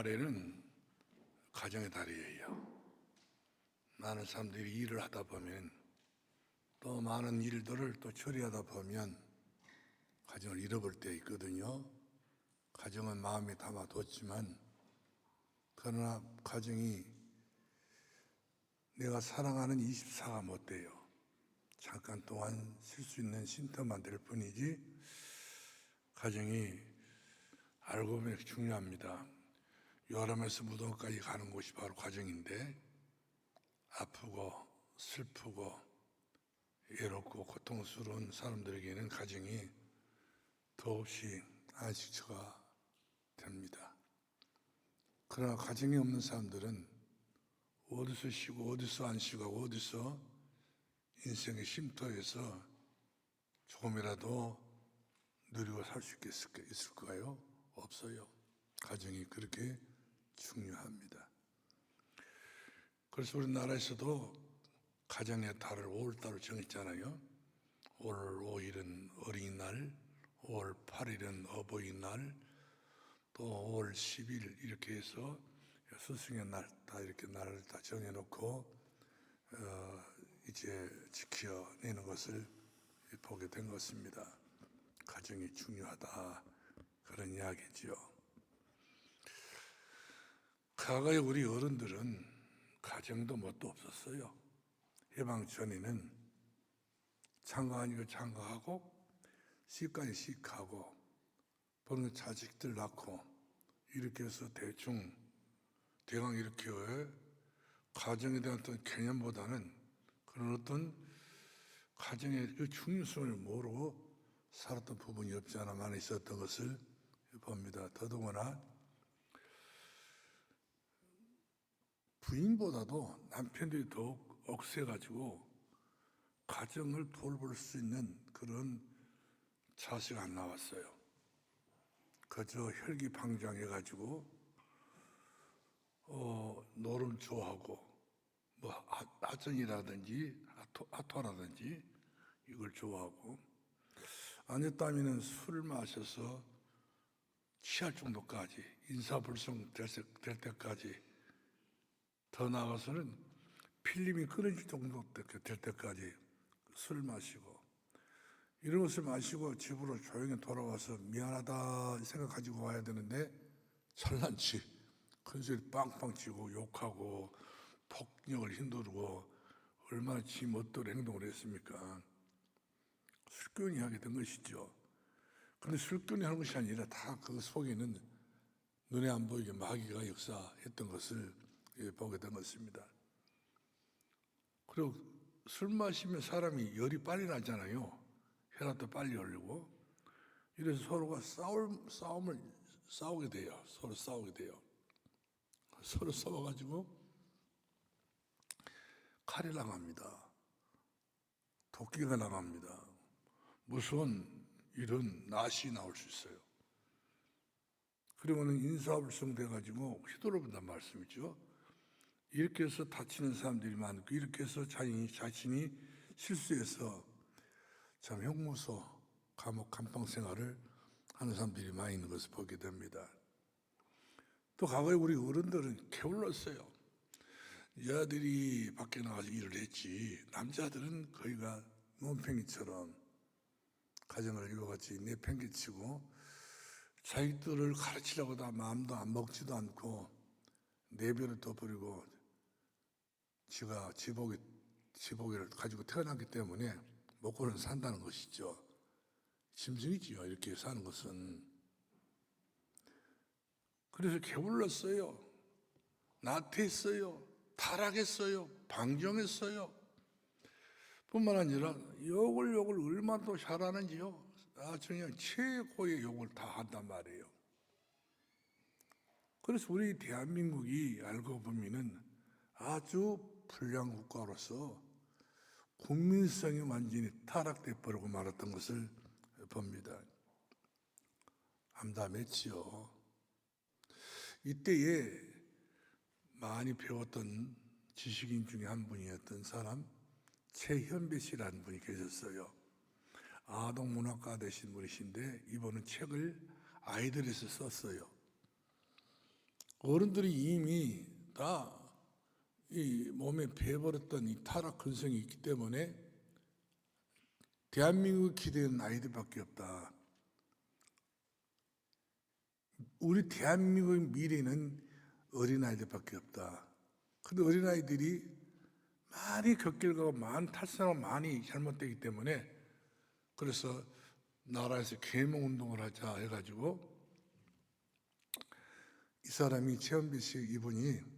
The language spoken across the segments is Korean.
주말에는 가정의 달이에요. 많은 사람들이 일을 하다 보면 또 많은 일들을 또 처리하다 보면 가정을 잃어버릴 때 있거든요. 가정은 마음에 담아뒀지만 그러나 가정이 내가 사랑하는 24가 못 돼요. 잠깐 동안 쉴 수 있는 쉼터만 될 뿐이지 가정이 알고 보면 중요합니다. 여름에서 무덤까지 가는 곳이 바로 가정인데 아프고 슬프고 외롭고 고통스러운 사람들에게는 가정이 더없이 안식처가 됩니다. 그러나 가정이 없는 사람들은 어디서 쉬고 어디서 안 쉬고 어디서 인생의 쉼터에서 조금이라도 누리고 살 수 있을까요? 없어요. 가정이 그렇게 중요합니다. 그래서 우리나라에서도 가정의 달을 5월달을 정했잖아요. 5월 5일은 어린이날, 5월 8일은 어버이날, 또 5월 10일 이렇게 해서 스승의 날 다 이렇게 날을 다 정해놓고 이제 지켜내는 것을 보게 된 것입니다. 가정이 중요하다 그런 이야기죠. 과거에 우리 어른들은 가정도 뭣도 없었어요. 해방 전에는 장가 아니고 장가하고 시집가니 시집가고 보는 자식들 낳고 이렇게 해서 대강 이렇게 가정에 대한 어떤 개념보다는 그런 어떤 가정의 그 중요성을 모르고 살았던 부분이 없지 않아 많이 있었던 것을 봅니다. 더더구나 부인보다도 남편들이 더욱 억세가지고 가정을 돌볼 수 있는 그런 자세가 안 나왔어요. 그저 혈기방장해가지고 노름 좋아하고 뭐 하전이라든지 아토라든지 이걸 좋아하고 아니었다면 술을 마셔서 취할 정도까지 인사불성 될 때까지 더 나아가서는 필름이 끊어질 정도 될 때까지 술을 마시고 이런 것을 마시고 집으로 조용히 돌아와서 미안하다 생각 가지고 와야 되는데 잘난치 큰소리 빵빵 치고 욕하고 폭력을 휘두르고 얼마나 지 멋대로 행동을 했습니까? 술꾼이 하게 된 것이죠. 그런데 술꾼이 하는 것이 아니라 다 그 속에는 눈에 안 보이게 마귀가 역사했던 것을 보게 된 것입니다. 그리고 술 마시면 사람이 열이 빨리 나잖아요. 혈압도 빨리 오르고 이래서 서로가 싸우게 돼요. 서로 싸우게 돼요. 서로 싸워가지고 칼이 나갑니다. 도끼가 나갑니다. 무서운 이런 낫이 나올 수 있어요. 그러고는 인사불성 돼가지고 휘두르는단 말씀이죠. 이렇게 해서 다치는 사람들이 많고 이렇게 해서 자신이 실수해서 참 형무소, 감옥, 감방 생활을 하는 사람들이 많이 있는 것을 보게 됩니다. 또 과거에 우리 어른들은 게을렀어요. 여자들이 밖에 나가서 일을 했지 남자들은 거의가 논팽이처럼 가정을 이루어같이 내팽개치고 자기들을 가르치려고 다 마음도 안 먹지도 않고 내배를 덮어버리고 지가 지복이를 가지고 태어났기 때문에 먹고는 산다는 것이죠. 심증이지요. 이렇게 사는 것은. 그래서 게을렀어요. 나태했어요. 타락했어요. 방종했어요. 뿐만 아니라 욕을 얼마나 더 잘하는지요. 그냥 최고의 욕을 다 한단 말이에요. 그래서 우리 대한민국이 알고 보면은 아주 불량 국가로서 국민성이 완전히 타락돼 버리고 말았던 것을 봅니다. 암담했지요. 이때에 많이 배웠던 지식인 중에 한 분이었던 사람 최현배 씨라는 분이 계셨어요. 아동문학가 되신 분이신데 이분은 책을 아이들에서 썼어요. 어른들이 이미 다 이 몸에 배버렸던 이 타락 근성이 있기 때문에 대한민국의 기대는 아이들밖에 없다. 우리 대한민국의 미래는 어린아이들밖에 없다. 근데 어린아이들이 많이 곁길 가고 많이 탈선하고 많이 잘못되기 때문에 그래서 나라에서 계몽운동을 하자 해가지고 이 사람이 최현빈 씨 이분이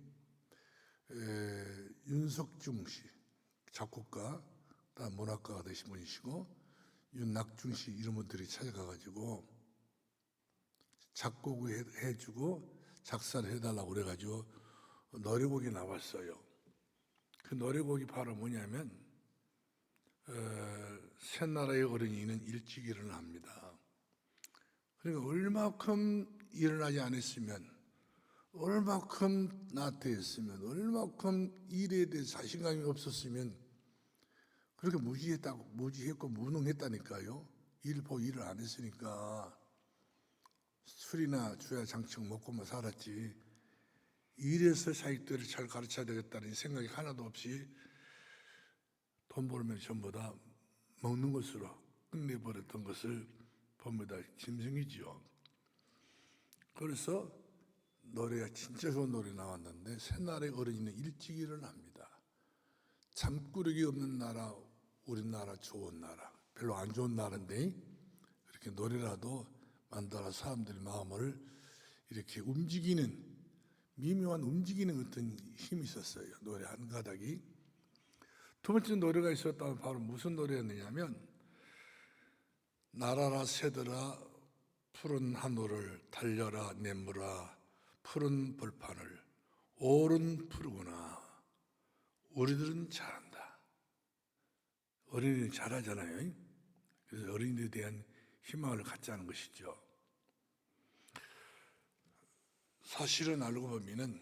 윤석중 씨 작곡가, 문학가가 되신 분이시고 윤낙중 씨 이런 분들이 찾아가가지고 작곡을 해주고 작사를 해달라고 그래가지고 노래곡이 나왔어요. 그 노래곡이 바로 뭐냐면 새나라의 어린이는 일찍 일어납니다. 그러니까 얼마큼 일어나지 않았으면, 얼마큼 나태했으면, 얼마큼 일에 대해 자신감이 없었으면 그렇게 무지했고 무능했다니까요. 일을 안 했으니까 술이나 주야 장청 먹고만 살았지 일에서 자식들을 잘 가르쳐야 되겠다는 생각이 하나도 없이 돈 벌면 전부 다 먹는 것으로 끝내버렸던 것을 봅니다. 짐승이지요. 그래서 노래가 진짜 좋은 노래 나왔는데 새날의 어린이는 일찍 일어납니다. 잠꾸러기 없는 나라, 우리나라 좋은 나라, 별로 안 좋은 나라인데 이렇게 노래라도 만들어 사람들의 마음을 이렇게 움직이는 미묘한 움직이는 어떤 힘이 있었어요. 노래 한 가닥이. 두 번째 노래가 있었다면 바로 무슨 노래였느냐면 날아라 새들아 푸른 하늘을 달려라 내물아 푸른 벌판을 오른 푸르구나. 우리들은 잘한다. 어린이들은 잘하잖아요. 그래서 어린이들에 대한 희망을 갖자는 것이죠. 사실은 알고 보면은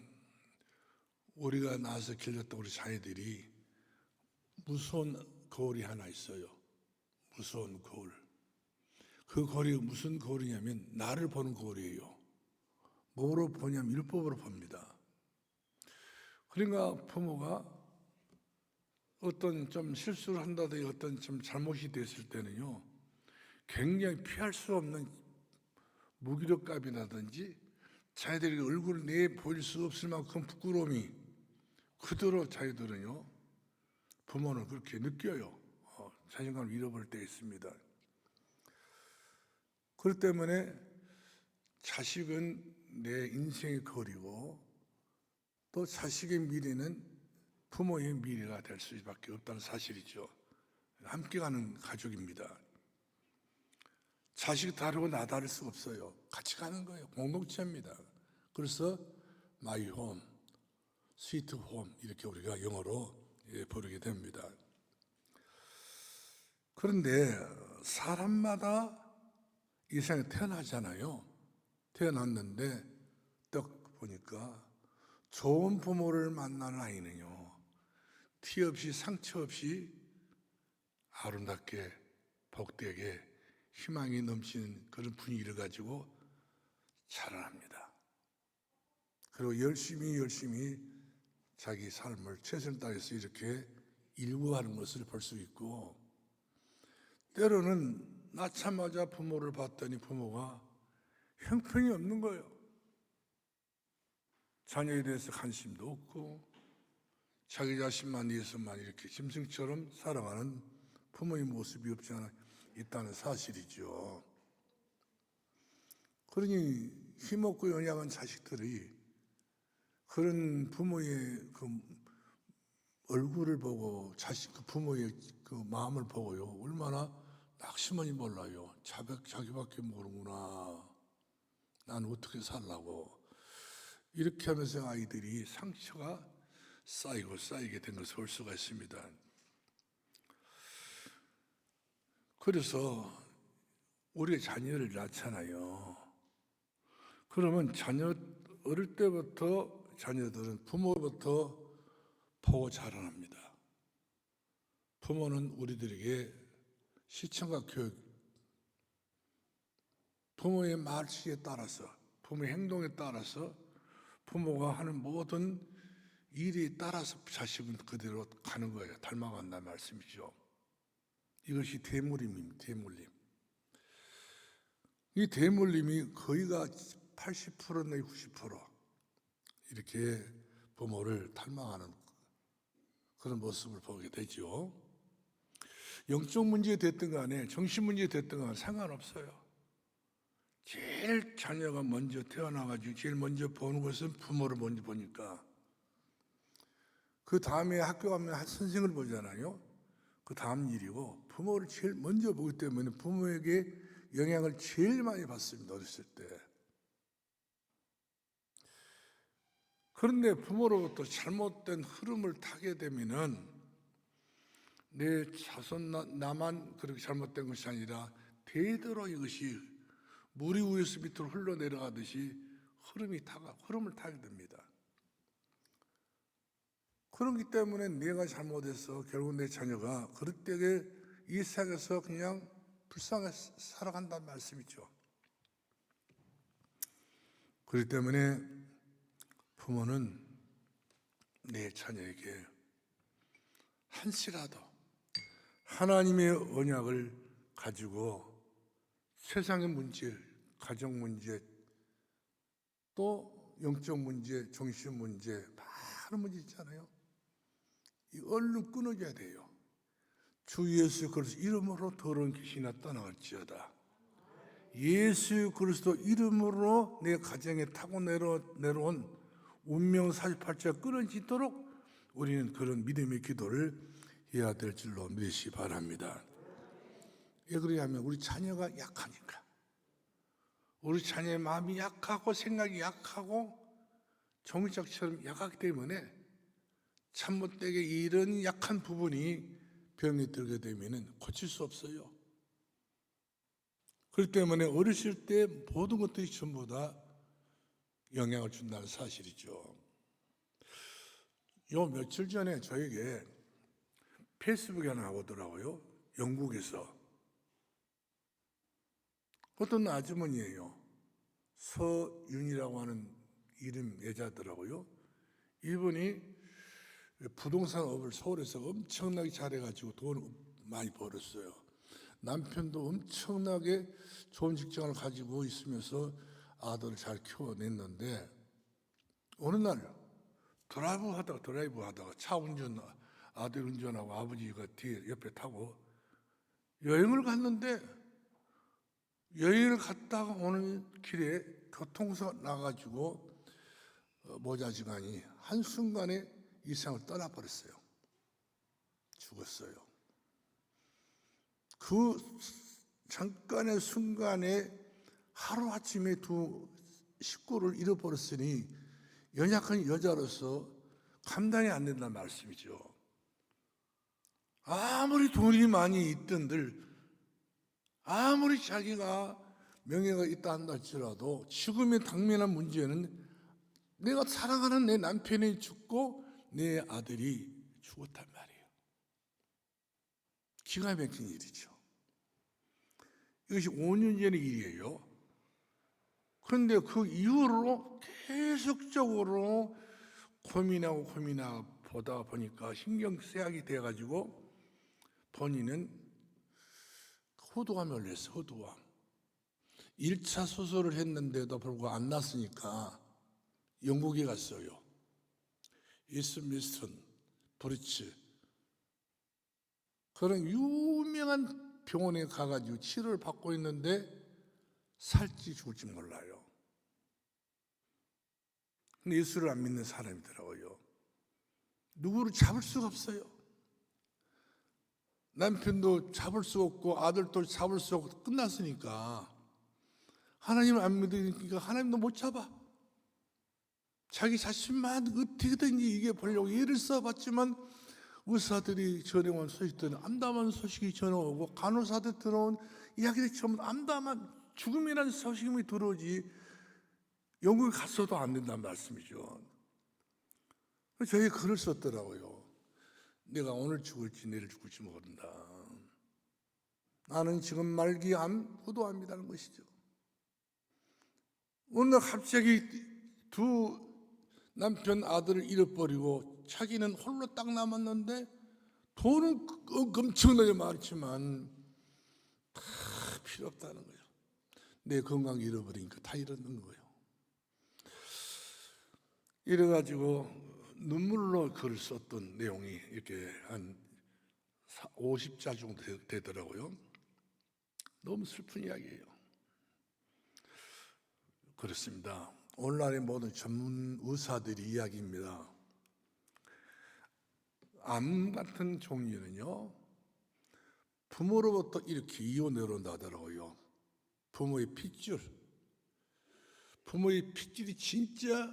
우리가 낳아서 길렀던 우리 자녀들이 무서운 거울이 하나 있어요. 무서운 거울. 그 거울이 무슨 거울이냐면 나를 보는 거울이에요. 뭐로 보냐면 율법으로 봅니다. 그러니까 부모가 어떤 좀 실수를 한다든지 어떤 좀 잘못이 됐을 때는요, 굉장히 피할 수 없는 무기력감이라든지 자기들이 얼굴을 내 보일 수 없을 만큼 부끄러움이 그대로 자기들은요, 부모는 그렇게 느껴요. 자신감을 잃어버릴 때 있습니다. 그렇기 때문에 자식은 내 인생의 거리고 또 자식의 미래는 부모의 미래가 될 수밖에 없다는 사실이죠. 함께 가는 가족입니다. 자식이 다르고 나 다를 수 없어요. 같이 가는 거예요. 공동체입니다. 그래서 my home, sweet home 이렇게 우리가 영어로 부르게 됩니다. 그런데 사람마다 이 세상에 태어나잖아요. 태어났는데 딱 보니까 좋은 부모를 만나는 아이는요, 티 없이 상처 없이 아름답게 복되게 희망이 넘치는 그런 분위기를 가지고 자라납니다. 그리고 열심히 자기 삶을 최선을 다해서 이렇게 일구하는 것을 볼 수 있고, 때로는 낳자마자 부모를 봤더니 부모가 형편이 없는 거예요. 자녀에 대해서 관심도 없고 자기 자신만 위해서만 이렇게 짐승처럼 살아가는 부모의 모습이 없지 않아 있다는 사실이죠. 그러니 힘없고 연약한 자식들이 그런 부모의 그 얼굴을 보고 그 부모의 그 마음을 보고요, 얼마나 낙심하니 몰라요. 자기밖에 모르구나. 난 어떻게 살라고. 이렇게 하면서 아이들이 상처가 쌓이게 된 것을 볼 수가 있습니다. 그래서 우리가 자녀를 낳잖아요. 그러면 어릴 때부터 자녀들은 부모부터 보고 자라납니다. 부모는 우리들에게 시청각 교육, 부모의 말씨에 따라서, 부모의 행동에 따라서 부모가 하는 모든 일에 따라서 자식은 그대로 가는 거예요. 닮아간다는 말씀이죠. 이것이 대물림입니다. 대물림. 이 대물림이 거의가 80% 내지 90% 이렇게 부모를 닮아가는 그런 모습을 보게 되죠. 영적 문제 됐든 간에 정신 문제 됐든 간에 상관없어요. 제일 자녀가 먼저 태어나가지고 제일 먼저 보는 것은 부모를 먼저 보니까 그 다음에 학교 가면 선생을 보잖아요. 그 다음 일이고 부모를 제일 먼저 보기 때문에 부모에게 영향을 제일 많이 받습니다. 어렸을 때. 그런데 부모로부터 잘못된 흐름을 타게 되면은 내 자손 나만 그렇게 잘못된 것이 아니라 대대로 이것이 물이 위에서 밑으로 흘러내려가듯이 흐름을 타게 됩니다. 그렇기 때문에 내가 잘못해서 결국 내 자녀가 그럴 때에 이 세상에서 그냥 불쌍하게 살아간다는 말씀이죠. 그렇기 때문에 부모는 내 자녀에게 한시라도 하나님의 언약을 가지고 세상의 문제, 가정 문제, 또 영적 문제, 정신 문제, 많은 문제 있잖아요. 이 얼른 끊어줘야 돼요. 주 예수 그리스도 이름으로 더러운 귀신이 떠나갈지어다. 예수 그리스도 이름으로 내 가정에 타고 내려온 운명 48자 끊어지도록 우리는 그런 믿음의 기도를 해야 될 줄로 믿으시 바랍니다. 왜 그러냐면 우리 자녀가 약하니까. 우리 자녀의 마음이 약하고 생각이 약하고 종이짝처럼 약하기 때문에 잘못되게 이런 약한 부분이 병이 들게 되면 고칠 수 없어요. 그렇기 때문에 어렸을 때 모든 것들이 전부 다 영향을 준다는 사실이죠. 요 며칠 전에 저에게 페이스북에 하나 오더라고요. 영국에서. 어떤 아주머니예요. 서윤이라고 하는 이름 여자더라고요. 이분이 부동산업을 서울에서 엄청나게 잘해가지고 돈을 많이 벌었어요. 남편도 엄청나게 좋은 직장을 가지고 있으면서 아들을 잘 키워냈는데 어느 날 드라이브 하다가 차 운전, 아들 운전하고 아버지가 뒤에 옆에 타고 여행을 갔는데 여행을 갔다가 오는 길에 교통사고 나가지고 모자지간이 한순간에 이 세상을 떠나버렸어요. 죽었어요. 그 잠깐의 순간에 하루아침에 두 식구를 잃어버렸으니 연약한 여자로서 감당이 안 된다는 말씀이죠. 아무리 돈이 많이 있던들 아무리 자기가 명예가 있다 한다 할지라도 지금의 당면한 문제는 내가 사랑하는 내 남편이 죽고 내 아들이 죽었단 말이에요. 기가 막힌 일이죠. 이것이 5년 전의 일이에요. 그런데 그 이후로 계속적으로 고민하고 보다 보니까 신경 쓰약이 돼가지고 본인은 호두암에 걸렸어요. 호두암. 1차 수술을 했는데도 불구하고 안 났으니까 영국에 갔어요. 이스미스턴 브리츠 그런 유명한 병원에 가가지고 치료를 받고 있는데 살지 죽을지 몰라요. 근데 예수를 안 믿는 사람이더라고요. 누구를 잡을 수가 없어요. 남편도 잡을 수 없고 아들도 잡을 수 없고 끝났으니까 하나님을 안 믿으니까 하나님도 못 잡아. 자기 자신만 어떻게든지 이겨보려고 애를 써봤지만 의사들이 전해온 소식들은 암담한 소식이 전해오고 간호사들 들어온 이야기들이 전부 암담한 죽음이라는 소식이 들어오지 영국에 갔어도 안 된다는 말씀이죠. 저희 글을 썼더라고요. 내가 오늘 죽을지 내일 죽을지 모른다. 나는 지금 말기암, 후두암이라는 것이죠. 어느 날 갑자기 두 남편 아들을 잃어버리고 자기는 홀로 딱 남았는데 돈은 엄청나게 많지만 다 필요 없다는 거예요. 내 건강 잃어버리니까 다 잃었는 거예요. 이래가지고 눈물로 글을 썼던 내용이 이렇게 한 50자 정도 되더라고요. 너무 슬픈 이야기예요. 그렇습니다. 오늘날의 모든 전문 의사들이 이야기입니다. 암 같은 종류는요, 부모로부터 이렇게 이혼으로 나더라고요. 부모의 핏줄이 진짜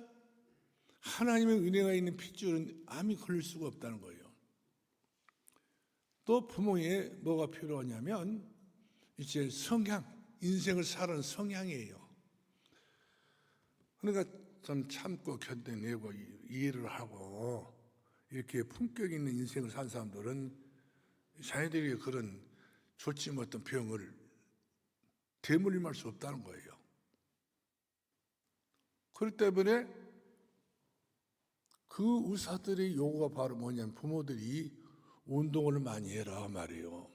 하나님의 은혜가 있는 핏줄은 암이 걸릴 수가 없다는 거예요. 또 부모의 뭐가 필요하냐면 이제 성향, 인생을 살아가는 성향이에요. 그러니까 좀 참고 견뎌내고 이해를 하고 이렇게 품격 있는 인생을 산 사람들은 자녀들에게 그런 좋지 못한 병을 대물림할 수 없다는 거예요. 그렇기 때문에 그 의사들의 요구가 바로 뭐냐면 부모들이 운동을 많이 해라 말이에요.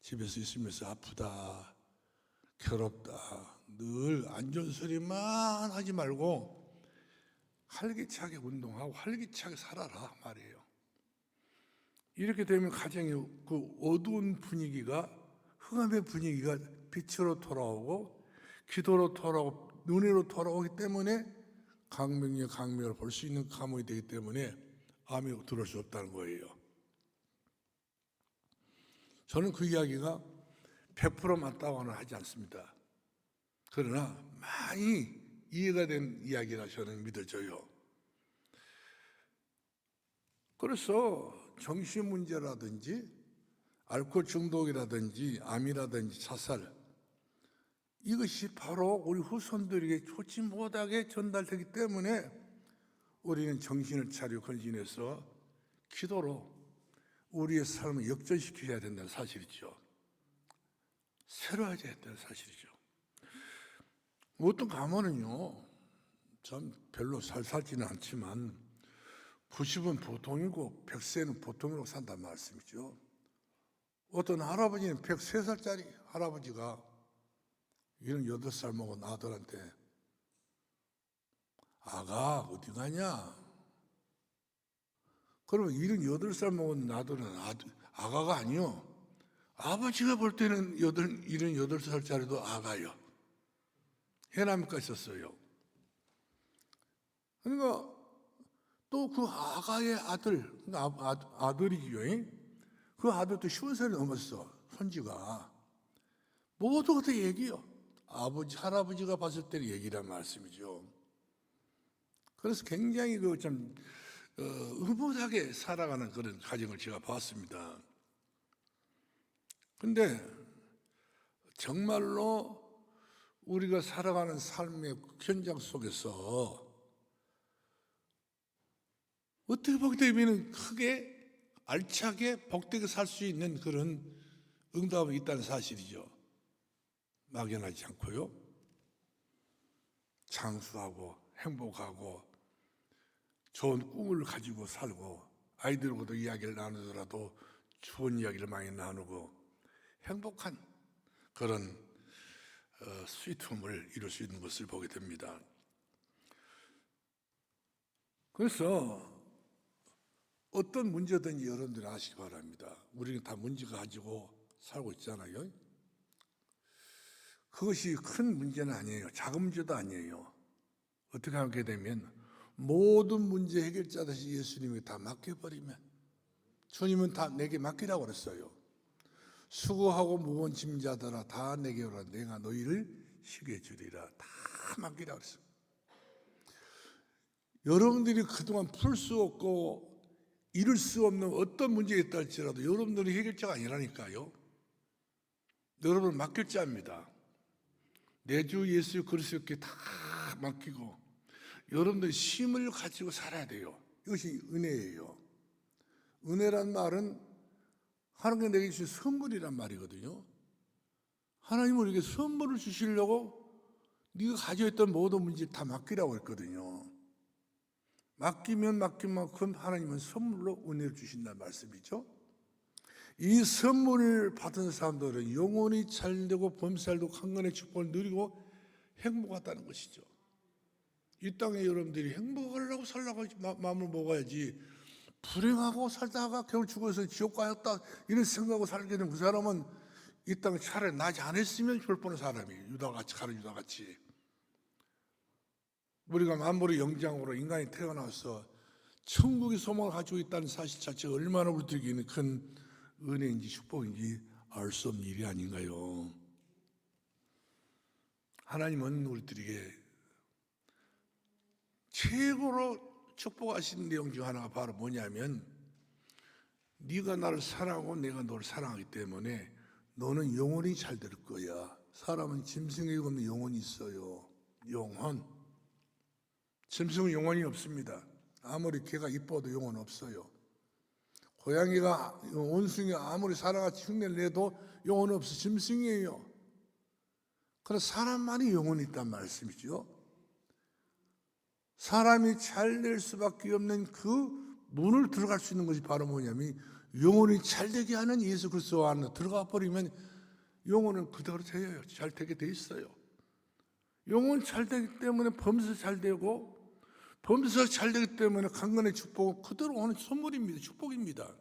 집에서 있으면서 아프다, 괴롭다, 늘 안 좋은 소리만 하지 말고 활기차게 운동하고 활기차게 살아라 말이에요. 이렇게 되면 가정의 그 어두운 분위기가, 흑암의 분위기가 빛으로 돌아오고 기도로 돌아오고 눈으로 돌아오기 때문에 강명을 볼 수 있는 가문이 되기 때문에 암이 들어올 수 없다는 거예요. 저는 그 이야기가 100% 맞다고는 하지 않습니다. 그러나 많이 이해가 된 이야기라 저는 믿어져요. 그래서 정신 문제라든지 알코올 중독이라든지 암이라든지 자살, 이것이 바로 우리 후손들에게 좋지 못하게 전달되기 때문에 우리는 정신을 차리고 건진해서 기도로 우리의 삶을 역전시켜야 된다는 사실이죠. 새로워져야 된다는 사실이죠. 어떤 가문은요, 참 별로 살지는 않지만 90은 보통이고 100세는 보통이라고 산단 말씀이죠. 어떤 할아버지는 103살짜리 할아버지가 78살 먹은 아들한테 아가 어디 가냐? 그러면 78살 먹은 아들은 아가가 아니요. 아버지가 볼 때는 78살짜리도 아가요. 해남가 있었어요. 그러니까 또 그 아가의 아들, 아들이죠. 그 아들도 50살이 넘었어, 손지가. 모두 그때 얘기요. 아버지, 할아버지가 봤을 때는 얘기란 말씀이죠. 그래서 굉장히 흐뭇하게 살아가는 그런 가정을 제가 봤습니다. 근데 정말로 우리가 살아가는 삶의 현장 속에서 어떻게 보기 때문에 크게 알차게 복되게 살 수 있는 그런 응답이 있다는 사실이죠. 막연하지 않고요. 장수하고 행복하고 좋은 꿈을 가지고 살고 아이들하고도 이야기를 나누더라도 좋은 이야기를 많이 나누고 행복한 그런 스위트홈을 이룰 수 있는 것을 보게 됩니다. 그래서 어떤 문제든지 여러분들이 아시기 바랍니다. 우리는 다 문제 가지고 살고 있잖아요. 그것이 큰 문제는 아니에요. 작은 문제도 아니에요. 어떻게 하게 되면 모든 문제 해결자 되신 예수님이 다 맡겨버리면, 주님은 다 내게 맡기라고 그랬어요. 수고하고 무거운 짐자들아 다 내게 오라 내가 너희를 쉬게 주리라. 다 맡기라고 그랬어요. 여러분들이 그동안 풀 수 없고 이룰 수 없는 어떤 문제가 있다 할지라도 여러분들이 해결자가 아니라니까요. 여러분을 맡길 자입니다. 내 주 예수 그리스도께 다 맡기고 여러분들이 힘을 가지고 살아야 돼요. 이것이 은혜예요. 은혜란 말은 하나님께 내게 주신 선물이란 말이거든요. 하나님은 우리에게 선물을 주시려고 네가 가지고 있던 모든 문제를 다 맡기라고 했거든요. 맡기면 맡긴 만큼 하나님은 선물로 은혜를 주신다는 말씀이죠. 이 선물을 받은 사람들은 영혼이 잘되고 범살되고 강건의 축복을 누리고 행복하다는 것이죠. 이 땅에 여러분들이 행복하려고 살라고 마음을 먹어야지, 불행하고 살다가 겨우 죽어서 지옥 가였다 이런 생각하고 살게 되면 그 사람은 이 땅에 차라리 나지 않았으면 좋을 뻔한 사람이, 유다같이 가는 유다같이. 우리가 만물의 영장으로 인간이 태어나서 천국의 소망을 가지고 있다는 사실 자체가 얼마나 우리들에게는 큰 은혜인지 축복인지 알 수 없는 일이 아닌가요? 하나님은 우리들에게 최고로 축복하신 내용 중 하나가 바로 뭐냐면, 네가 나를 사랑하고 내가 너를 사랑하기 때문에 너는 영원히 잘 될 거야. 사람은 짐승에게 없는 영혼이 있어요. 영혼. 짐승은 영혼이 없습니다. 아무리 개가 이뻐도 영혼 없어요. 고양이가, 원숭이가 아무리 사랑같이 흉내를 내도 영혼 없어. 짐승이에요. 그래서 사람만이 영혼이 있단 말씀이죠. 사람이 잘 될 수밖에 없는 그 문을 들어갈 수 있는 것이 바로 뭐냐면, 영혼이 잘 되게 하는 예수 그리스도 안에 들어가 버리면 영혼은 그대로 돼요. 잘 되게 돼 있어요. 영혼 잘 되기 때문에 범사 잘 되고, 범사가 잘 되기 때문에 강건의 축복은 그대로 오는 선물입니다. 축복입니다.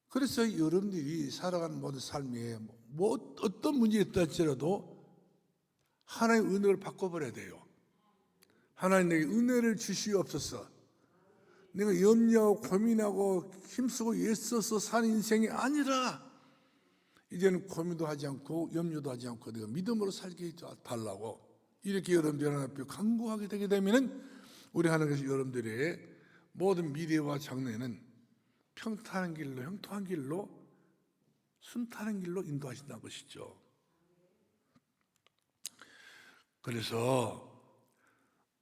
그래서 여러분들이 살아가는 모든 삶에 뭐 어떤 문제가 있다 할지라도 하나님의 은혜를 바꿔버려야 돼요. 하나님 내게 은혜를 주시옵소서. 내가 염려하고 고민하고 힘쓰고 애써서 사는 인생이 아니라 이제는 고민도 하지 않고 염려도 하지 않고 내가 믿음으로 살게 해달라고, 이렇게 여러분들 하나님 앞에 간구하게 되게 되면 우리 하나님께서 여러분들의 모든 미래와 장래는 평탄한 길로, 형통한 길로, 순탄한 길로 인도하신다는 것이죠. 그래서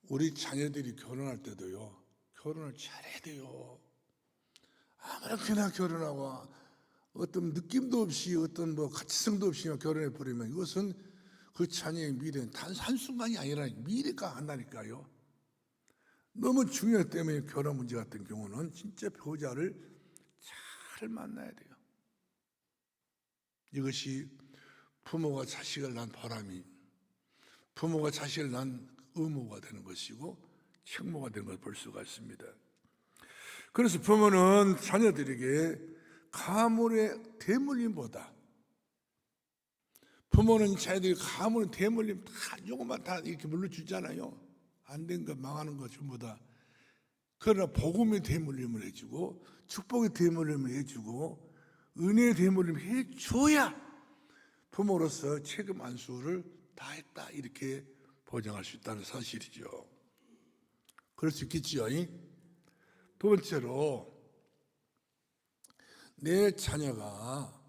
우리 자녀들이 결혼할 때도요, 결혼을 잘해야 돼요. 아무렇게나 결혼하고 어떤 느낌도 없이 어떤 가치성도 없이 결혼해 버리면 이것은 그 자녀의 미래는 단 한순간이 아니라 미래가 한다니까요. 너무 중요하기 때문에 결혼 문제 같은 경우는 진짜 배우자를 잘 만나야 돼요. 이것이 부모가 자식을 낳은 보람이, 부모가 자식을 낳은 의무가 되는 것이고 책무가 되는 것을 볼 수가 있습니다. 그래서 부모는 자녀들에게 가물의 대물림보다, 부모는 자녀들이 가물의 대물림 다 요것만 다 이렇게 물려주잖아요. 안 된 것, 망하는 것 전부 다. 그러나 복음의 대물림을 해주고 축복의 대물림을 해주고 은혜의 대물림을 해줘야 부모로서 책임 안수를 다했다 이렇게 보장할 수 있다는 사실이죠. 그럴 수 있겠지요. 두 번째로, 내 자녀가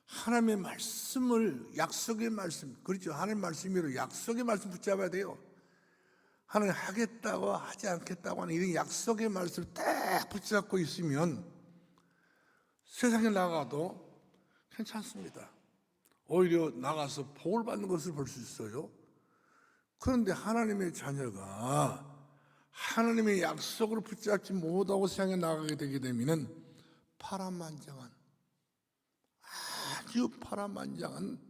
하나님의 말씀을, 약속의 말씀, 그렇죠. 하나님의 말씀으로 약속의 말씀 붙잡아야 돼요. 하나님 하겠다고 하지 않겠다고 하는 이런 약속의 말씀을 딱 붙잡고 있으면 세상에 나가도 괜찮습니다. 오히려 나가서 복을 받는 것을 볼 수 있어요. 그런데 하나님의 자녀가 하나님의 약속을 붙잡지 못하고 세상에 나가게 되게 되면 파란만장한, 아주 파란만장한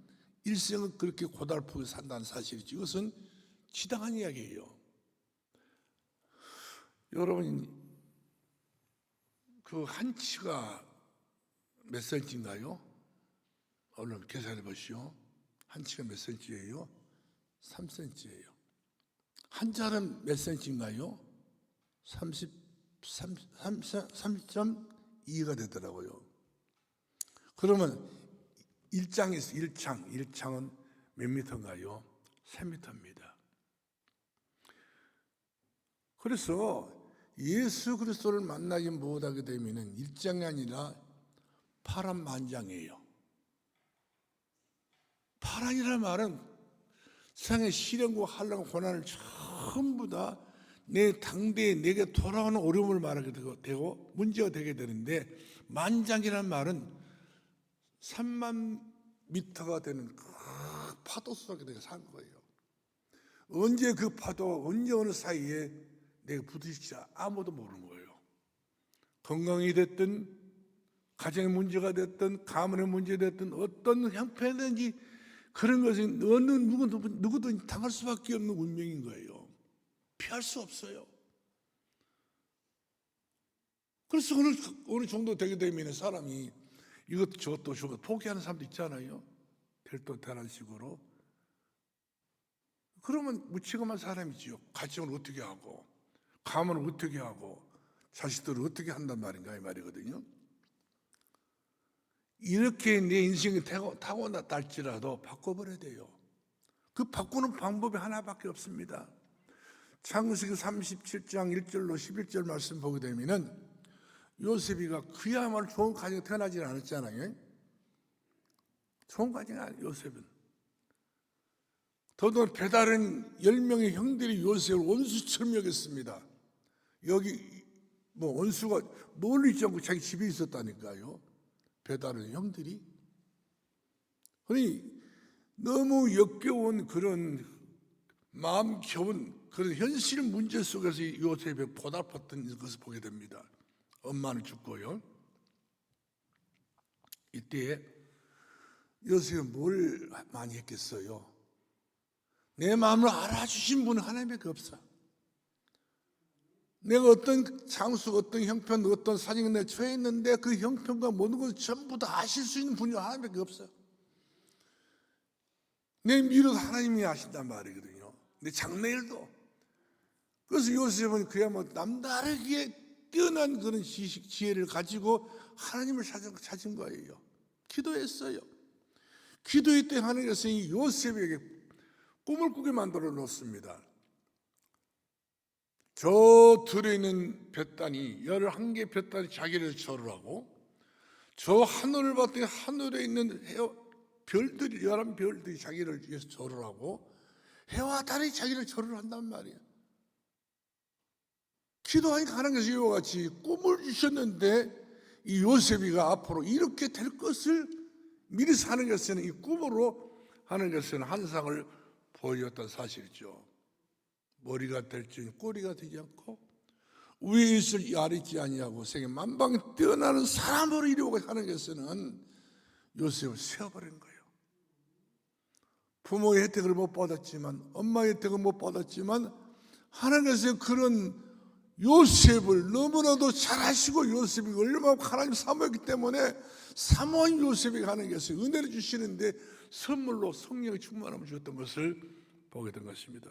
일생을 그렇게 고달프게 산다는 사실이죠. 이것은 지당한 이야기예요. 여러분, 그 한치가 몇 센치인가요? 얼른 계산해 보시오. 한치가 몇 센치예요? 3cm예요. 한 자는 몇 센치인가요? 30.2가 되더라고요. 그러면 일장이 있어요. 일창은 몇 미터인가요? 3m입니다. 그래서 예수 그리스도를 만나지 못하게 되면 일장이 아니라 파란만장이에요. 파란이라는 말은 세상의 시련과 환난과 고난을 전부 다 내 당대에 내게 돌아오는 어려움을 말하게 되고 문제가 되게 되는데, 만장이라는 말은 3만 미터가 되는 그 파도 속에 내가 산 거예요. 언제 그 파도, 언제 어느 사이에 내가 부딪히지 아무도 모르는 거예요. 건강이 됐든 가정의 문제가 됐든 가문의 문제가 됐든 어떤 형편이든지 그런 것은 어느 누구든 당할 수밖에 없는 운명인 거예요. 피할 수 없어요. 그래서 어느 정도 되게 되면 사람이 이것도 저것도 포기하는 사람도 있잖아요. 될 듯 되는 식으로. 그러면 무책임한 사람이지요. 가정을 어떻게 하고 가문을 어떻게 하고 자식들을 어떻게 한단 말인가 이 말이거든요. 이렇게 내 인생이 타고났다 할지라도 바꿔버려야 돼요. 그 바꾸는 방법이 하나밖에 없습니다. 창세기 37장 1절로 11절 말씀 보게 되면은 요셉이가 그야말로 좋은 가정에 태어나지 않았잖아요. 좋은 가정이 아니에요. 요셉은 더더욱 배다른 10명의 형들이 요셉을 원수처럼 여겼습니다. 여기 원수가 멀리 있지 않고 자기 집에 있었다니까요. 배다른 형들이. 그러니 너무 역겨운 그런 마음 겨운 그런 현실 문제 속에서 요셉이 보답했던 것을 보게 됩니다. 엄마는 죽고요. 이때 요셉은 뭘 많이 했겠어요? 내 마음을 알아주신 분은 하나님밖에 없어. 내가 어떤 장수, 어떤 형편, 어떤 사정에 내가 처해 있는데 그 형편과 모든 것을 전부 다 아실 수 있는 분이 하나님밖에 없어요. 내 미래도 하나님이 아신단 말이거든요. 내 장래일도. 그래서 요셉은 그야말로 남다르게 뛰어난 그런 지식, 지혜를 가지고 하나님을 찾은 거예요. 기도했어요. 기도할 때 하나님께서 이 요셉에게 꿈을 꾸게 만들어 놓습니다. 저 들에 있는 볕단이 11개 볕단이 자기를 절을 하고 저 하늘을 봤더니 하늘에 있는 별들이 11별들이 자기를 위해서 절을 하고 해와 달이 자기를 절을 한단 말이에요. 기도하니까 하나님께서 이와 같이 꿈을 주셨는데 이 요셉이가 앞으로 이렇게 될 것을 미리 하나님께서는 이 꿈으로 하나님께서는 환상을 보여줬던 사실이죠. 머리가 될지 꼬리가 되지 않고 위에 있을 아래 있지 아니하고 세계 만방에 뛰어나는 사람으로 이루고 하나님께서는 요셉을 세워버린 거예요. 부모의 혜택을 못 받았지만 엄마의 혜택을 못 받았지만 하나님께서 그런 요셉을 너무나도 잘 아시고 요셉이 얼마나 하나님 사모했기 때문에 사모한 요셉에게 하나님께서 은혜를 주시는데 선물로 성령의 충만함을 주었던 것을 보게 된 것입니다.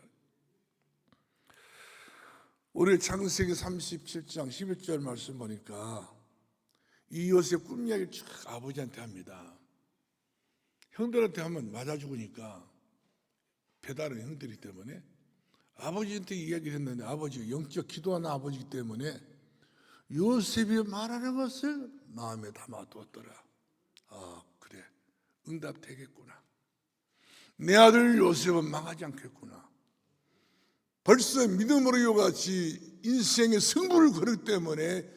우리 창세기 37장 11절 말씀 보니까 이 요셉 꿈 이야기를 쭉 아버지한테 합니다. 형들한테 하면 맞아 죽으니까 배다른 형들이기 때문에 아버지한테 이야기를 했는데 아버지가 영적 기도하는 아버지이기 때문에 요셉이 말하는 것을 마음에 담아두었더라. 아 그래 응답되겠구나. 내 아들 요셉은 망하지 않겠구나. 벌써 믿음으로 이같이 인생의 승부를 걸었기 때문에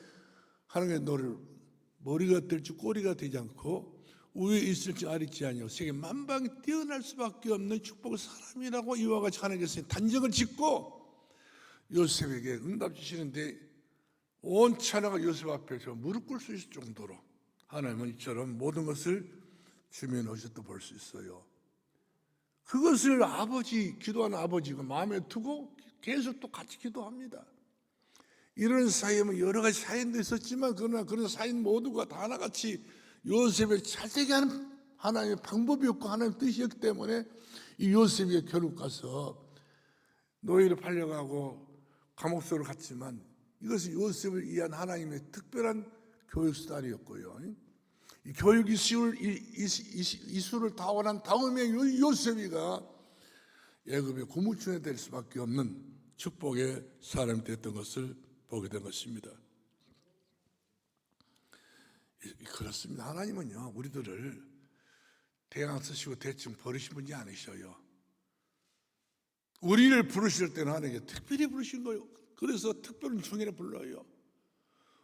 하나님의 너를 머리가 될지 꼬리가 되지 않고 위에 있을지 아래 있지 아니하고 세계 만방에 뛰어날 수밖에 없는 축복의 사람이라고 이와 같이 하나님께서 단정을 짓고 요셉에게 응답 주시는데 온 천하가 요셉 앞에서 무릎 꿇을 수 있을 정도로 하나님은 이처럼 모든 것을 주며 놓으셨다 볼 수 있어요. 그것을 기도하는 아버지가 마음에 두고 계속 또 같이 기도합니다. 이런 사이에는 여러 가지 사연도 있었지만 그러나 그런 사연 모두가 다 하나같이 요셉을 잘되게 하는 하나님의 방법이었고 하나님의 뜻이었기 때문에 이 요셉이 결국 가서 노예로 팔려가고 감옥 속으로 갔지만 이것은 요셉을 위한 하나님의 특별한 교육 수단이었고요. 이 교육 이수를 타원한 다음에 요셉이가 애굽의 고무충이 될 수밖에 없는 축복의 사람이 됐던 것을 보게 된 것입니다. 그렇습니다. 하나님은요 우리들을 대강 쓰시고 대충 버리신 분이 아니셔요. 우리를 부르실 때는 하나님께 특별히 부르신 거예요. 그래서 특별한 중에는 불러요.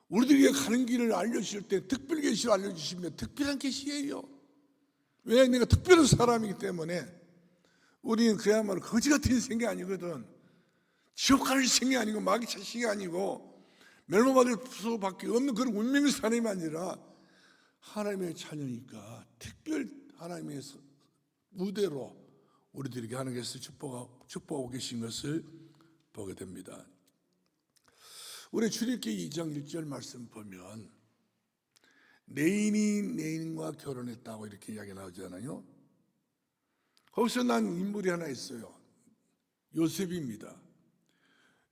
우리들에게 가는 길을 알려주실 때 특별 계시를 알려주시면 특별한 계시예요. 왜? 내가 특별한 사람이기 때문에 우리는 그야말로 거지 같은 인생이 아니거든. 지옥 갈 생이 아니고 마귀 자식이 아니고 멸망받을 수밖에 없는 그런 운명의 사람이 아니라 하나님의 자녀니까 특별 하나님의 무대로 우리들에게 하나님께서 축복하고 계신 것을 보게 됩니다. 우리 출애굽기 2장 1절 말씀 보면 내인과 결혼했다고 이렇게 이야기 나오잖아요. 거기서 난 인물이 하나 있어요. 요셉입니다.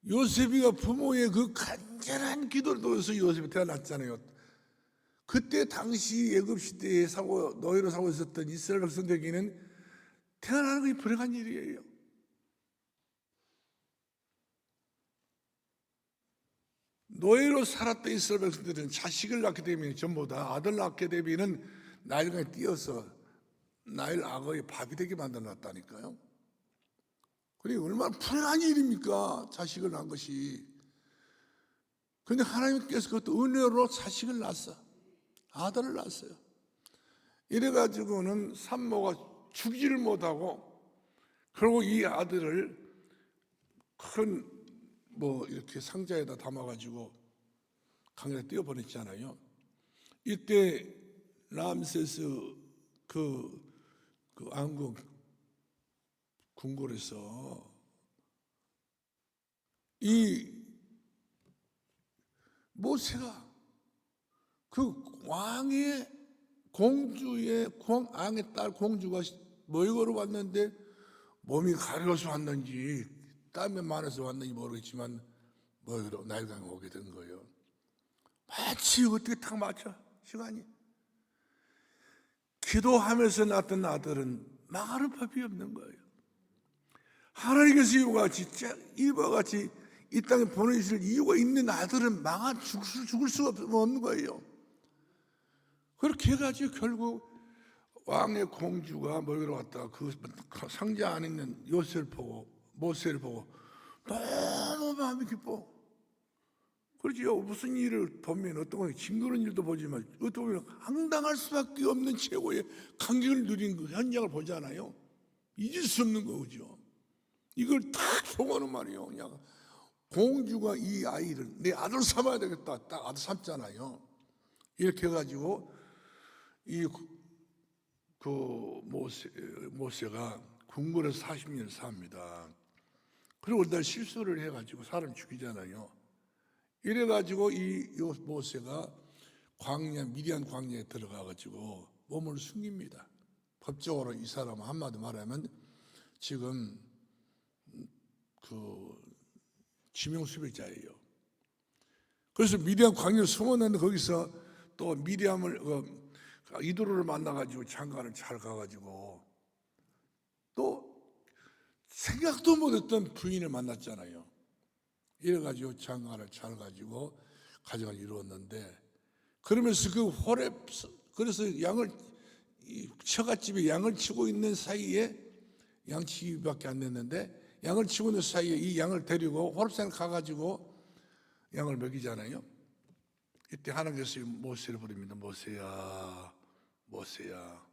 요셉이가 부모의 그 간절한 기도를 통해서 요셉이 태어났잖아요. 그때 당시 애굽 시대에 노예로 살고 있었던 이스라엘 백성들에게는 태어나는 것이 불행한 일이에요. 노예로 살았던 이스라엘 백성들은 자식을 낳게 되면 전부 다 아들 낳게 되면 나일강에 띄어서 나일 악어의 밥이 되게 만들어놨다니까요. 그게 얼마나 불행한 일입니까? 자식을 낳은 것이. 그런데 하나님께서 그것도 은혜로 자식을 낳았어. 아들을 낳았어요. 이래가지고는 산모가 죽지를 못하고, 그리고 이 아들을 큰 이렇게 상자에다 담아가지고 강에 띄어보냈잖아요. 이때 람세스 그 왕국 궁궐에서 이 모세가 그 왕의 왕의 딸 공주가 모욕으로 왔는데 몸이 가려서 왔는지 땀에 많아서 왔는지 모르겠지만 모욕으로 나일강에 오게 된 거예요. 마치 어떻게 딱 맞춰 시간이. 기도하면서 낳았던 아들은 망하는 법이 없는 거예요. 하나님께서 이와 같이 이 땅에 보내주실 이유가 있는 아들은 죽을 수가 없는 거예요. 그렇게 해가지고 결국 왕의 공주가 모여러 왔다가 그 상자 안에 있는 모세를 보고 너무 마음이 기뻐. 그렇지요. 무슨 일을 보면 어떤 건 징그러운 일도 보지만 어떤 보면 황당할 수밖에 없는 최고의 감격을 누린 그 현장을 보잖아요. 잊을 수 없는 거죠. 이걸 딱 보고는 말이에요. 그냥 공주가 이 아이를 내 아들 삼아야 되겠다. 딱 아들 삼잖아요. 이렇게 해가지고 모세가 궁궐에서 40년을 삽니다. 그리고 어떤 실수를 해가지고 사람 죽이잖아요. 이래가지고 이 모세가 미디안 광야에 들어가가지고 몸을 숨깁니다. 법적으로 이 사람은 한마디 말하면 지금 지명수배자예요. 그래서 미디안 광야에 숨었는데 거기서 또 이도로를 만나가지고 장가를 잘 가가지고 또 생각도 못했던 부인을 만났잖아요. 이래가지고 장가를 잘 가지고 가정을 이루었는데, 그러면서 그래서 처갓집에 양을 치고 있는 사이에 양치기밖에 안 됐는데 양을 치고 있는 사이에 이 양을 데리고 호렙산에 가가지고 양을 먹이잖아요. 이때 하나님께서 모세를 부릅니다. 모세야,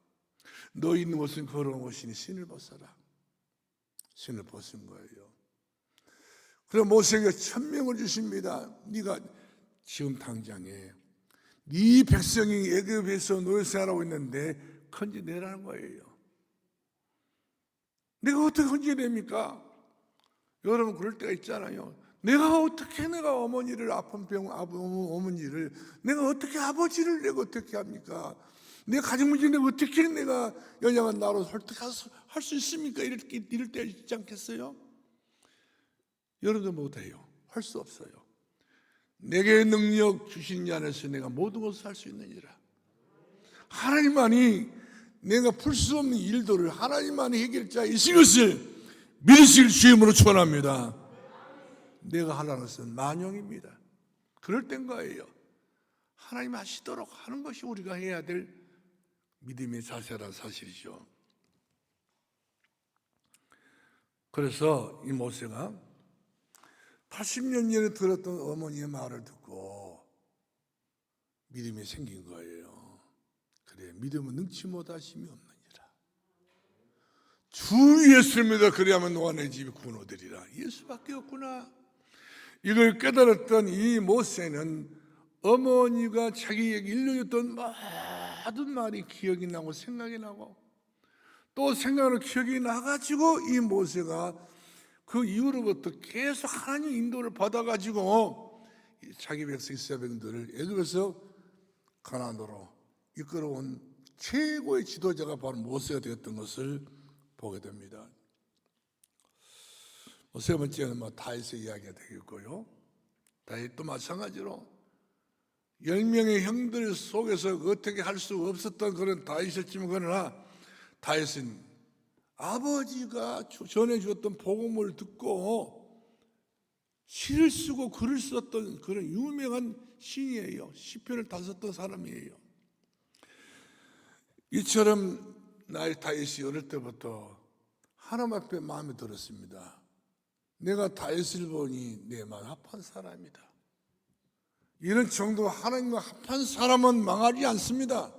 너 있는 곳은 거룩한 곳이니 신을 벗어라. 신을 벗은 거예요. 그래서 모세에게 천명을 주십니다. 네가 지금 당장에 네 백성이 애굽에서 노예생활하고 있는데 건져내라는 거예요. 내가 어떻게 건져냅니까? 여러분 그럴 때가 있잖아요. 내가 어머니를 아픈 어머니를 내가 어떻게 아버지를 내가 어떻게 합니까? 내가 가정 문제 내가 어떻게 내가 연약한 나로 설득할 수 있습니까? 이럴 때 있지 않겠어요? 여러분도 못해요. 할 수 없어요. 내게 능력 주신 이 안에서 내가 모든 것을 할 수 있느니라. 하나님만이 내가 풀 수 없는 일들을 하나님만이 해결자이신 것을 믿으실 주임으로 축원합니다. 내가 하라는 것은 만용입니다. 그럴 땐 거예요. 하나님 하시도록 하는 것이 우리가 해야 될 믿음의 자세라는 사실이죠. 그래서 이 모세가 80년 전에 들었던 어머니의 말을 듣고 믿음이 생긴 거예요. 그래, 믿음은 능치 못하심이 없느니라. 주 예수를 믿어 그리하면 너와 내 집이 구원되리라. 예수밖에 없구나. 이걸 깨달았던 이 모세는 어머니가 자기에게 일러줬던 모든 말이 기억이 나고 생각이 나고 또 생각으로 기억이 나가지고 이 모세가 그 이후로부터 계속 하나님 인도를 받아가지고 자기 백성 이스라엘 백성들을 애굽에서 가나안으로 이끌어온 최고의 지도자가 바로 모세가 되었던 것을 보게 됩니다. 세 번째는 다윗의 이야기가 되겠고요. 다윗도 마찬가지로 10명의 형들 속에서 어떻게 할 수 없었던 그런 다윗이었지만 그러나 다윗은 아버지가 전해주었던 복음을 듣고 시를 쓰고 글을 썼던 그런 유명한 시인이에요. 시편을 다 썼던 사람이에요. 이처럼 나의 다윗이 어릴 때부터 하나님 앞에 마음에 들었습니다. 내가 다윗을 보니 내 마음 합한 사람이다. 이런 정도 하나님과 합한 사람은 망하지 않습니다.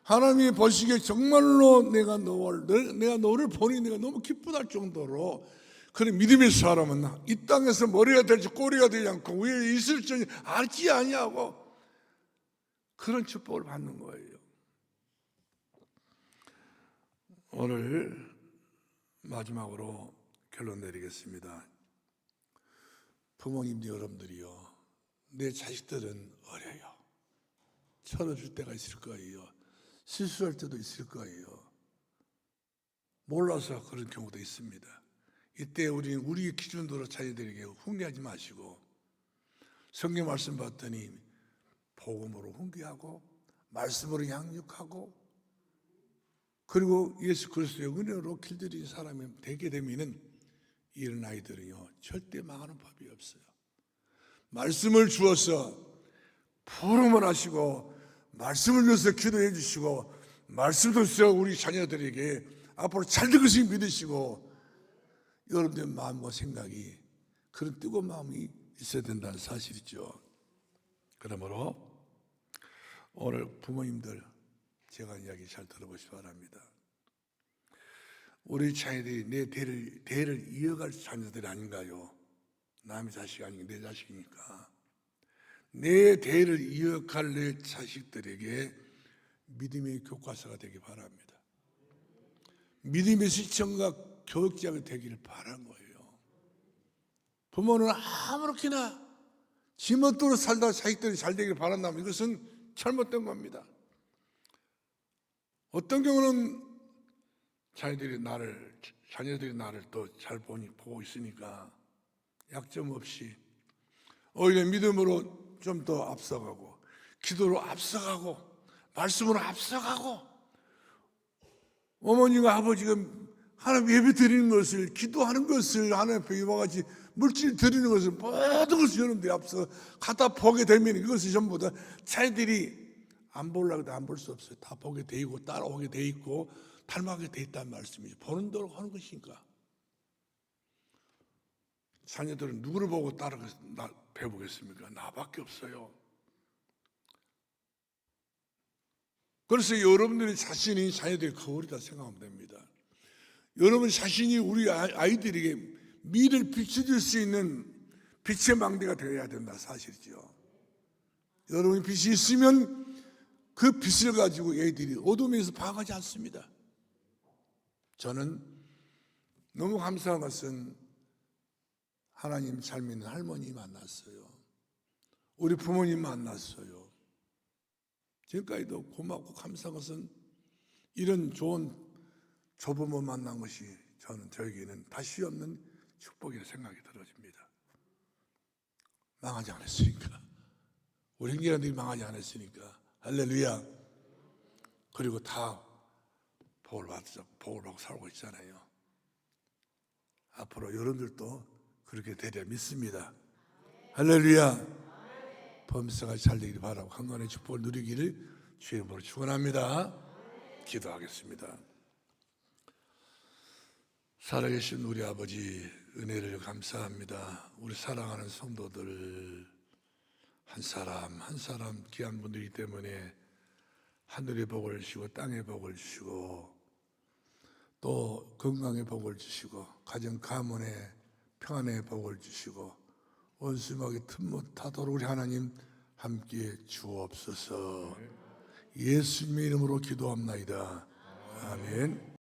하나님이 보시기에 정말로 내가 너를 보니 내가 너무 기쁘다 할 정도로 그런 믿음의 사람은 이 땅에서 머리가 될지 꼬리가 되지 않고 위에 있을지 알지 아니하고 그런 축복을 받는 거예요. 오늘 마지막으로 결론 내리겠습니다. 부모님들 여러분들이요, 내 자식들은 어려요. 철어줄 때가 있을 거예요. 실수할 때도 있을 거예요. 몰라서 그런 경우도 있습니다. 이때 우리는 우리의 기준으로 자녀들에게 훈계하지 마시고 성경 말씀 봤더니 복음으로 훈계하고 말씀으로 양육하고 그리고 예수 그리스도의 은혜로 길들인 사람이 되게 되면은 이런 아이들은요 절대 망하는 법이 없어요. 말씀을 주어서 부름을 하시고 말씀을 위해서 기도해 주시고 말씀을 주셔서 우리 자녀들에게 앞으로 잘 될 것을 믿으시고 여러분들의 마음과 생각이 그런 뜨거운 마음이 있어야 된다는 사실이죠. 그러므로 오늘 부모님들 제가 이야기 잘 들어보시기 바랍니다. 우리 자녀들이 내 대를 이어갈 자녀들이 아닌가요? 남의 자식이 아니고 내 자식이니까 내 대를 이어갈 내 자식들에게 믿음의 교과서가 되기 바랍니다. 믿음의 시청과 교육자가 되기를 바란 거예요. 부모는 아무렇게나 지멋대로 살다 자식들이 잘 되기를 바란다면 이것은 잘못된 겁니다. 어떤 경우는 자녀들이 나를 또 잘 보고 있으니까 약점 없이 오히려 믿음으로 좀 더 앞서가고 기도로 앞서가고 말씀으로 앞서가고 어머니가 아버지가 하나님 예배 드리는 것을 기도하는 것을 하나님 앞에 이와 같이 물질 드리는 것을 모든 것을 여러분들이 앞서 갖다 보게 되면 이것이 전부 다 자녀들이 안 보려고 해도 안 볼 수 없어요. 다 보게 돼 있고 따라오게 돼 있고 닮아게 돼 있다는 말씀이죠. 보는 대로 하는 것이니까. 자녀들은 누구를 보고 배우겠습니까? 나밖에 없어요. 그래서 여러분들이 자신이 자녀들의 거울이다 생각하면 됩니다. 여러분 자신이 우리 아이들에게 미래를 비춰줄 수 있는 빛의 망대가 되어야 된다 사실이죠. 여러분이 빛이 있으면 그 빛을 가지고 애들이 어둠에서 방황하지 않습니다. 저는 너무 감사한 것은 하나님 잘 믿는 할머니 만났어요. 우리 부모님 만났어요. 지금까지도 고맙고 감사한 것은 이런 좋은 조부모 만난 것이 저에게는 다시 없는 축복이라 생각이 들어집니다. 망하지 않았으니까. 우리 형제들이 망하지 않았으니까. 할렐루야. 그리고 다 복을 받고 살고 있잖아요. 앞으로 여러분들도 그렇게 되리라 믿습니다. 할렐루야. 범사가 잘 되기를 바라고 한간의 축복을 누리기를 주의 이름으로 축원합니다. 기도하겠습니다. 살아계신 우리 아버지 은혜를 감사합니다. 우리 사랑하는 성도들 한 사람 한 사람 귀한 분들이기 때문에 하늘의 복을 주시고 땅의 복을 주시고 또 건강의 복을 주시고 가정 가문의 평안의 복을 주시고 원수막이 틈못하도록 우리 하나님 함께 주옵소서. 예수님의 이름으로 기도합나이다. 아멘.